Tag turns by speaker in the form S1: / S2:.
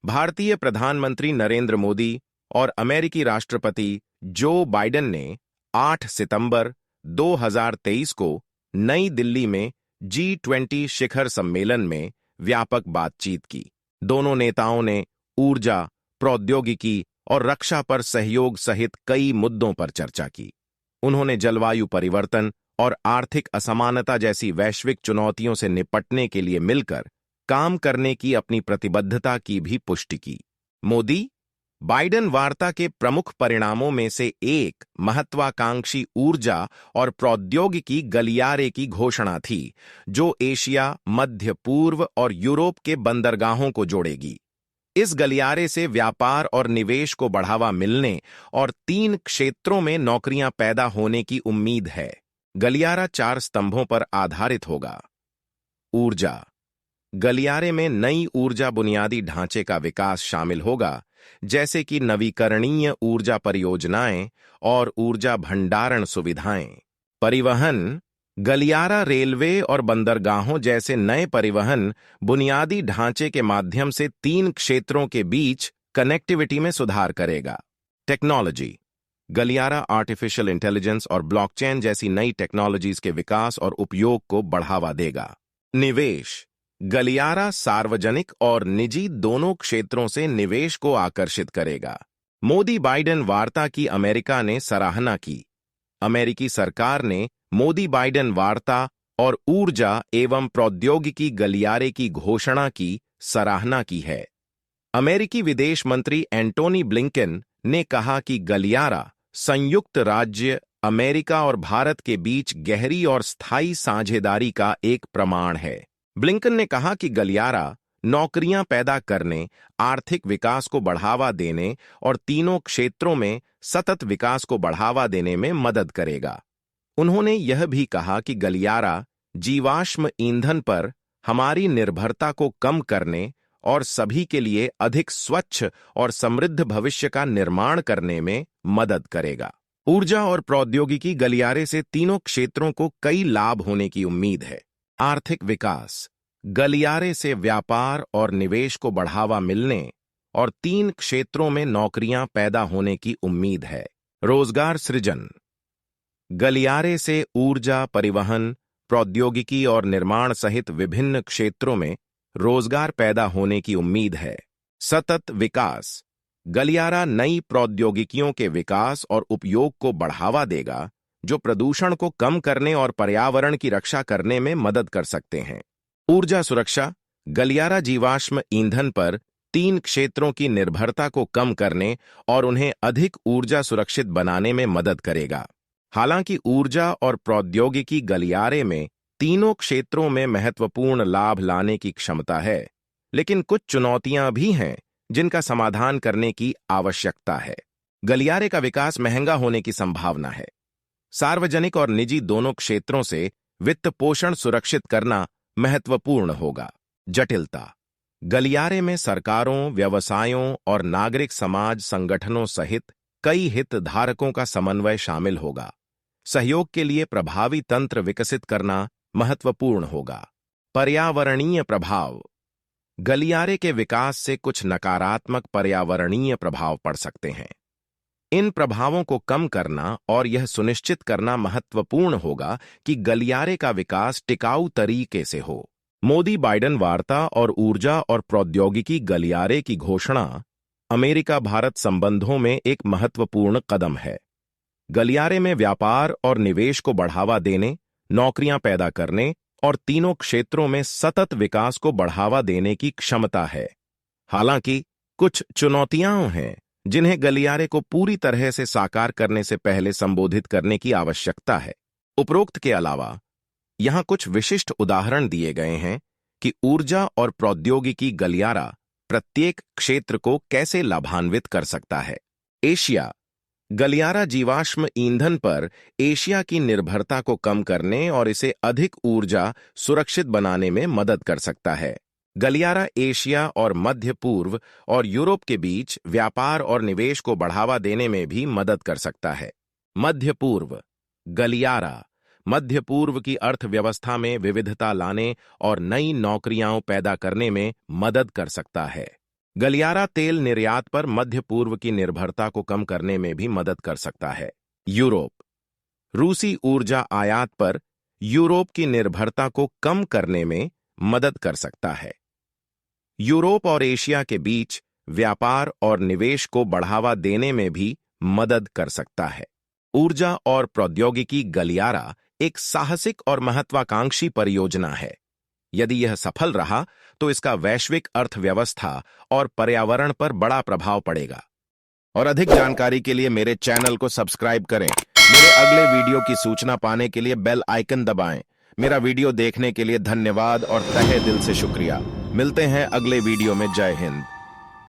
S1: भारतीय प्रधानमंत्री नरेंद्र मोदी और अमेरिकी राष्ट्रपति जो बाइडेन ने 8 सितंबर 2023 को नई दिल्ली में G20 शिखर सम्मेलन में व्यापक बातचीत की। दोनों नेताओं ने ऊर्जा, प्रौद्योगिकी और रक्षा पर सहयोग सहित कई मुद्दों पर चर्चा की। उन्होंने जलवायु परिवर्तन और आर्थिक असमानता जैसी वैश्विक चुनौतियों से निपटने के लिए मिलकर काम करने की अपनी प्रतिबद्धता की भी पुष्टि की। मोदी बाइडेन वार्ता के प्रमुख परिणामों में से एक महत्वाकांक्षी ऊर्जा और प्रौद्योगिकी गलियारे की घोषणा थी, जो एशिया, मध्य पूर्व और यूरोप के बंदरगाहों को जोड़ेगी। इस गलियारे से व्यापार और निवेश को बढ़ावा मिलने और 3 क्षेत्रों में नौकरियां पैदा होने की उम्मीद है। गलियारा 4 स्तंभों पर आधारित होगा। ऊर्जा। गलियारे में नई ऊर्जा बुनियादी ढांचे का विकास शामिल होगा, जैसे कि नवीकरणीय ऊर्जा परियोजनाएं और ऊर्जा भंडारण सुविधाएं। परिवहन। गलियारा रेलवे और बंदरगाहों जैसे नए परिवहन बुनियादी ढांचे के माध्यम से 3 क्षेत्रों के बीच कनेक्टिविटी में सुधार करेगा। टेक्नोलॉजी। गलियारा आर्टिफिशियल इंटेलिजेंस और ब्लॉकचेन जैसी नई टेक्नोलॉजीज के विकास और उपयोग को बढ़ावा देगा। निवेश। गलियारा सार्वजनिक और निजी दोनों क्षेत्रों से निवेश को आकर्षित करेगा। मोदी बाइडेन वार्ता की अमेरिका ने सराहना की। अमेरिकी सरकार ने मोदी बाइडेन वार्ता और ऊर्जा एवं प्रौद्योगिकी गलियारे की घोषणा की सराहना की है। अमेरिकी विदेश मंत्री एंटोनी ब्लिंकन ने कहा कि गलियारा संयुक्त राज्य अमेरिका और भारत के बीच गहरी और स्थायी साझेदारी का एक प्रमाण है। ब्लिंकन ने कहा कि गलियारा नौकरियां पैदा करने, आर्थिक विकास को बढ़ावा देने और तीनों क्षेत्रों में सतत विकास को बढ़ावा देने में मदद करेगा। उन्होंने यह भी कहा कि गलियारा जीवाश्म ईंधन पर हमारी निर्भरता को कम करने और सभी के लिए अधिक स्वच्छ और समृद्ध भविष्य का निर्माण करने में मदद करेगा। ऊर्जा और प्रौद्योगिकी गलियारे से तीनों क्षेत्रों को कई लाभ होने की उम्मीद है। आर्थिक विकास। गलियारे से व्यापार और निवेश को बढ़ावा मिलने और 3 क्षेत्रों में नौकरियां पैदा होने की उम्मीद है। रोजगार सृजन। गलियारे से ऊर्जा, परिवहन, प्रौद्योगिकी और निर्माण सहित विभिन्न क्षेत्रों में रोजगार पैदा होने की उम्मीद है। सतत विकास। गलियारा नई प्रौद्योगिकियों के विकास और उपयोग को बढ़ावा देगा, जो प्रदूषण को कम करने और पर्यावरण की रक्षा करने में मदद कर सकते हैं। ऊर्जा सुरक्षा। गलियारा जीवाश्म ईंधन पर 3 क्षेत्रों की निर्भरता को कम करने और उन्हें अधिक ऊर्जा सुरक्षित बनाने में मदद करेगा। हालांकि ऊर्जा और प्रौद्योगिकी गलियारे में तीनों क्षेत्रों में महत्वपूर्ण लाभ लाने की क्षमता है, लेकिन कुछ चुनौतियां भी हैं जिनका समाधान करने की आवश्यकता है। गलियारे का विकास महंगा होने की संभावना है। सार्वजनिक और निजी दोनों क्षेत्रों से वित्त पोषण सुरक्षित करना महत्वपूर्ण होगा। जटिलता। गलियारे में सरकारों, व्यवसायों और नागरिक समाज संगठनों सहित कई हितधारकों का समन्वय शामिल होगा। सहयोग के लिए प्रभावी तंत्र विकसित करना महत्वपूर्ण होगा। पर्यावरणीय प्रभाव। गलियारे के विकास से कुछ नकारात्मक पर्यावरणीय प्रभाव पड़ सकते हैं। इन प्रभावों को कम करना और यह सुनिश्चित करना महत्वपूर्ण होगा कि गलियारे का विकास टिकाऊ तरीके से हो। मोदी बाइडेन वार्ता और ऊर्जा और प्रौद्योगिकी गलियारे की घोषणा अमेरिका भारत संबंधों में एक महत्वपूर्ण कदम है। गलियारे में व्यापार और निवेश को बढ़ावा देने, नौकरियां पैदा करने और तीनों क्षेत्रों में सतत विकास को बढ़ावा देने की क्षमता है। हालांकि कुछ चुनौतियां हैं जिन्हें गलियारे को पूरी तरह से साकार करने से पहले संबोधित करने की आवश्यकता है। उपरोक्त के अलावा यहां कुछ विशिष्ट उदाहरण दिए गए हैं कि ऊर्जा और प्रौद्योगिकी गलियारा प्रत्येक क्षेत्र को कैसे लाभान्वित कर सकता है। एशिया। गलियारा जीवाश्म ईंधन पर एशिया की निर्भरता को कम करने और इसे अधिक ऊर्जा सुरक्षित बनाने में मदद कर सकता है। गलियारा एशिया और मध्य पूर्व और यूरोप के बीच व्यापार और निवेश को बढ़ावा देने में भी मदद कर सकता है। मध्य पूर्व। गलियारा मध्य पूर्व की अर्थव्यवस्था में विविधता लाने और नई नौकरियां पैदा करने में मदद कर सकता है। गलियारा तेल निर्यात पर मध्य पूर्व की निर्भरता को कम करने में भी मदद कर सकता है। यूरोप। रूसी ऊर्जा आयात पर यूरोप की निर्भरता को कम करने में मदद कर सकता है। यूरोप और एशिया के बीच व्यापार और निवेश को बढ़ावा देने में भी मदद कर सकता है। ऊर्जा और प्रौद्योगिकी गलियारा एक साहसिक और महत्वाकांक्षी परियोजना है। यदि यह सफल रहा तो इसका वैश्विक अर्थव्यवस्था और पर्यावरण पर बड़ा प्रभाव पड़ेगा। और अधिक जानकारी के लिए मेरे चैनल को सब्सक्राइब करें। मेरे अगले वीडियो की सूचना पाने के लिए बेल आइकन दबाएं। मेरा वीडियो देखने के लिए धन्यवाद और तहे दिल से शुक्रिया। मिलते हैं अगले वीडियो में। जय हिंद।